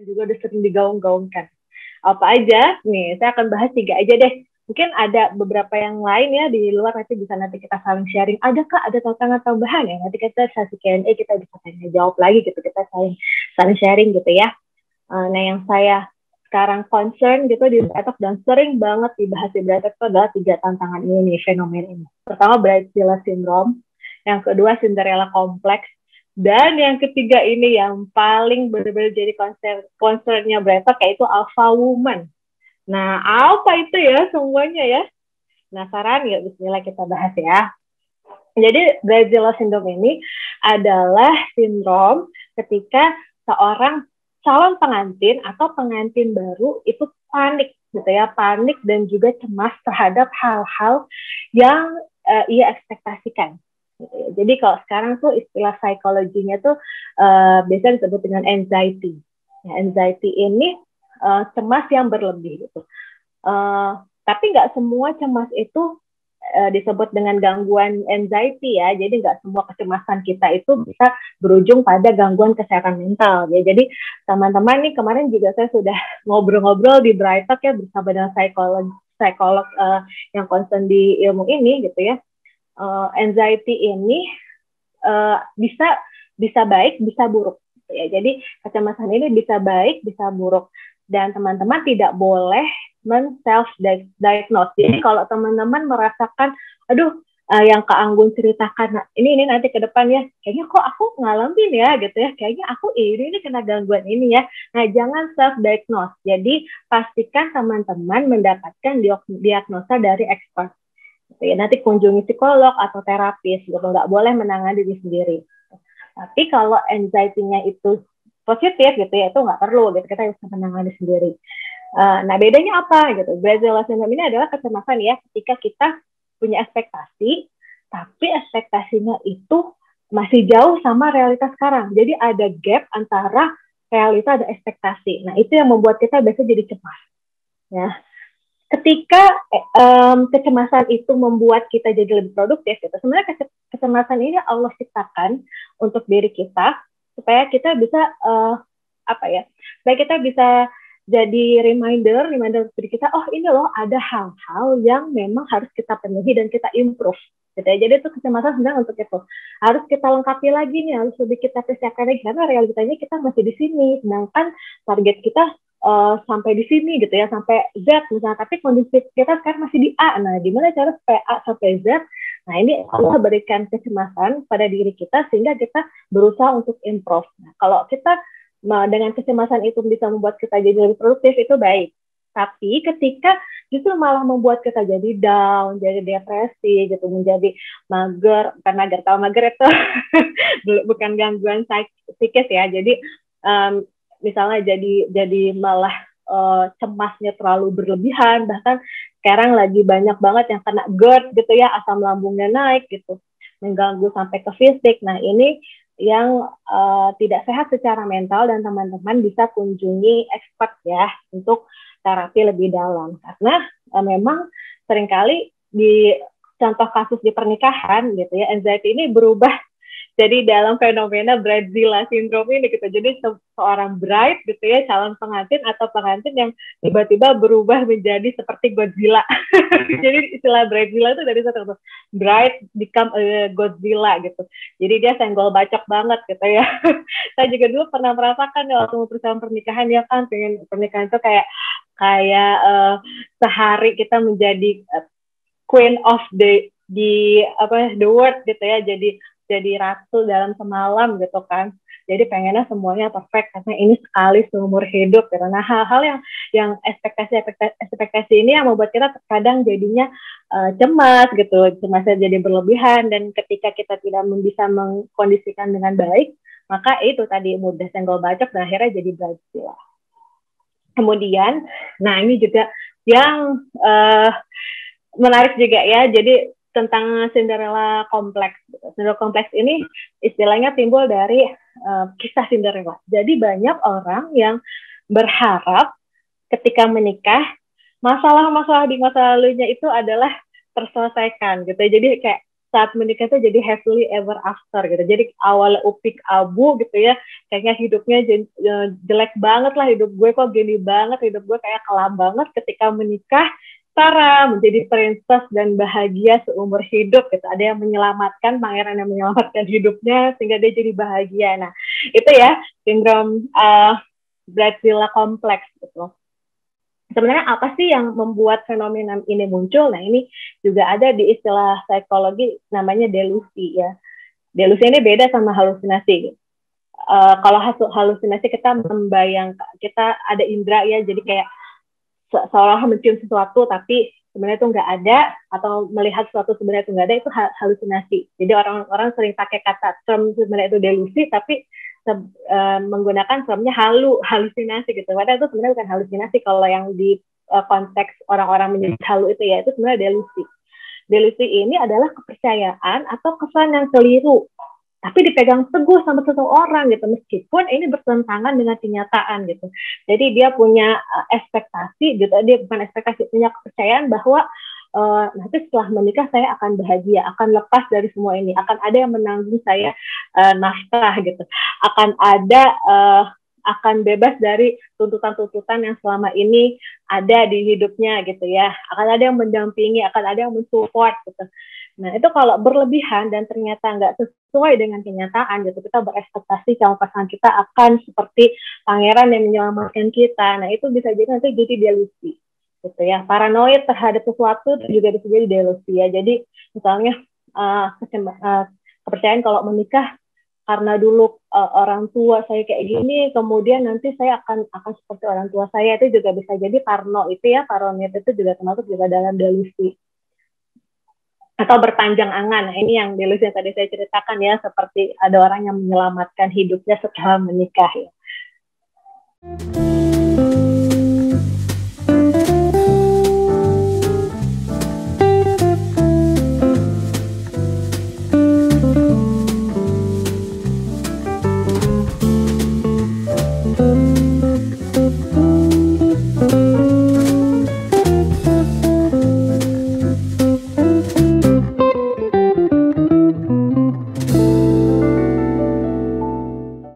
Juga udah sering digaung-gaungkan. Apa aja? Nih, saya akan bahas 3 aja deh. Mungkin ada beberapa yang lain ya di luar, nanti kita saling sharing. Adakah ada tantangan tambahan ya? Nanti kita sesi Q&A, kita bisa tanya jawab lagi gitu, kita saling sharing gitu ya. Nah, yang saya sekarang concern gitu di Brightalk dan sering banget dibahas di Brightalk itu adalah 3 tantangan ini, fenomena ini. Pertama, Bridezilla syndrome. Yang kedua, Cinderella complex. Dan yang ketiga ini yang paling benar-benar jadi concernnya Brightalk, yaitu alpha woman. Nah, apa itu ya semuanya ya? Penasaran? Ya, bismillah kita bahas ya. Jadi, Bridezilla syndrome ini adalah sindrom ketika seorang calon pengantin atau pengantin baru itu panik gitu ya, panik dan juga cemas terhadap hal-hal yang ia ekspektasikan. Gitu ya. Jadi kalau sekarang tuh istilah psikologinya tuh biasanya disebut dengan anxiety. Ya, anxiety ini cemas yang berlebih gitu. Tapi nggak semua cemas itu disebut dengan gangguan anxiety ya. Jadi nggak semua kecemasan kita itu bisa berujung pada gangguan kesehatan mental ya. Jadi teman-teman nih, kemarin juga saya sudah ngobrol-ngobrol di Brightalk ya bersama dengan psikolog yang concern di ilmu ini gitu ya. Anxiety ini bisa baik, bisa buruk gitu ya. Jadi kecemasan ini bisa baik, bisa buruk, dan teman-teman tidak boleh men-self-diagnose. Jadi kalau teman-teman merasakan, aduh, yang Kak Anggun ceritakan, nah, ini nanti ke depan ya, kayaknya kok aku ngalamin ya, gitu ya, kayaknya aku ini kena gangguan ini ya. Nah, jangan self-diagnose. Jadi, pastikan teman-teman mendapatkan diagnosa dari expert. Gitu ya. Nanti kunjungi psikolog atau terapis, gitu. Nggak boleh menangani diri sendiri. Tapi kalau anxiety-nya itu positif, gitu ya, itu nggak perlu, gitu. Kita bisa menangani sendiri. Nah, bedanya apa gitu? Bridezilla syndrome ini adalah kecemasan ya ketika kita punya ekspektasi, tapi ekspektasinya itu masih jauh sama realitas sekarang. Jadi ada gap antara realita dan ekspektasi. Nah, itu yang membuat kita biasanya jadi cemas. Ya. Ketika kecemasan itu membuat kita jadi lebih produktif, gitu. Sebenarnya kecemasan ini Allah ciptakan untuk diri kita supaya kita bisa supaya kita bisa jadi reminder diri kita, oh ini loh ada hal-hal yang memang harus kita penuhi dan kita improve gitu ya. Jadi itu kecemasan sebenarnya untuk itu harus kita lengkapi lagi nih, harus lebih kita persiapkan lagi karena realitanya kita masih di sini, sedangkan target kita sampai di sini gitu ya, sampai Z misalnya, tapi kondisi kita sekarang masih di A. Nah, gimana cara supaya A sampai Z? Nah, ini Allah berikan kecemasan pada diri kita sehingga kita berusaha untuk improve. Nah, kalau kita dengan kecemasan itu bisa membuat kita jadi lebih produktif, itu baik. Tapi ketika justru malah membuat kita jadi down, jadi depresi, gitu, menjadi mager, bukan mager, tahu mager itu bukan gangguan psikis ya. Jadi misalnya jadi malah cemasnya terlalu berlebihan, bahkan sekarang lagi banyak banget yang kena GERD gitu ya, asam lambungnya naik gitu, mengganggu sampai ke fisik. Nah, ini yang tidak sehat secara mental, dan teman-teman bisa kunjungi expert ya untuk terapi lebih dalam, karena memang seringkali di contoh kasus di pernikahan gitu ya, anxiety ini berubah jadi dalam fenomena Bridezilla syndrome ini gitu. Jadi seorang bride gitu ya, calon pengantin atau pengantin yang tiba-tiba berubah menjadi seperti Godzilla. Jadi istilah Bridezilla itu dari satu bride become a Godzilla gitu. Jadi dia senggol bacok banget gitu ya. Saya juga dulu pernah merasakan waktu persiapan pernikahan ya kan, pengen pernikahan itu kayak sehari kita menjadi queen of the world gitu ya, jadi ratu dalam semalam gitu kan. Jadi pengennya semuanya perfect karena ini sekali seumur hidup gitu. Nah, hal-hal yang ekspektasi ini yang membuat kita terkadang jadinya cemas gitu, cemasnya jadi berlebihan, dan ketika kita tidak bisa mengkondisikan dengan baik, maka itu tadi mudah senggol bacok dan akhirnya jadi Bridezilla. Kemudian, nah ini juga yang menarik juga ya, jadi tentang Cinderella kompleks. Cinderella kompleks ini istilahnya timbul dari kisah Cinderella. Jadi banyak orang yang berharap ketika menikah, masalah-masalah di masa lalunya itu adalah terselesaikan gitu. Jadi kayak saat menikah tuh jadi happily ever after gitu. Jadi awal upik abu gitu ya, kayaknya hidupnya jelek banget lah, hidup gue kok gini banget, hidup gue kayak kelam banget. Ketika menikah, Tara menjadi princess dan bahagia seumur hidup gitu. Ada yang menyelamatkan, pangeran yang menyelamatkan hidupnya sehingga dia jadi bahagia. Nah, itu ya sindrom Bridezilla kompleks gitu. Sebenarnya apa sih yang membuat fenomena ini muncul? Nah, ini juga ada di istilah psikologi namanya delusi ya. Delusi ini beda sama halusinasi. Kalau halusinasi kita membayangkan, kita ada indera ya, jadi kayak seolah mencium sesuatu tapi sebenarnya itu nggak ada, atau melihat sesuatu sebenarnya itu nggak ada, itu halusinasi. Jadi orang-orang sering pakai kata term sebenarnya itu delusi, tapi menggunakan termnya halusinasi gitu. Padahal itu sebenarnya bukan halusinasi. Kalau yang di konteks orang-orang menyebut halu itu ya, itu sebenarnya delusi. Delusi ini adalah kepercayaan atau kesan yang keliru, tapi dipegang teguh sama seseorang gitu, meskipun ini bertentangan dengan kenyataan gitu. Jadi dia punya ekspektasi gitu, dia bukan ekspektasi, punya kepercayaan bahwa nanti setelah menikah saya akan bahagia, akan lepas dari semua ini, akan ada yang menanggung saya nafkah gitu, akan bebas dari tuntutan-tuntutan yang selama ini ada di hidupnya gitu ya, akan ada yang mendampingi, akan ada yang mensupport gitu. Nah, itu kalau berlebihan dan ternyata nggak sesuai dengan kenyataan gitu, kita berekspektasi kalau pasangan kita akan seperti pangeran yang menyelamatkan kita. Nah, itu bisa jadi nanti jadi delusi gitu ya. Paranoid terhadap sesuatu juga bisa jadi delusi ya. Jadi misalnya kepercayaan kalau menikah karena dulu orang tua saya kayak gini, kemudian nanti saya akan seperti orang tua saya, itu juga bisa jadi parno itu ya. Paranoid itu juga termasuk juga dalam delusi atau berpanjang angan. Nah, ini yang delusi yang tadi saya ceritakan ya, seperti ada orang yang menyelamatkan hidupnya setelah menikah ya.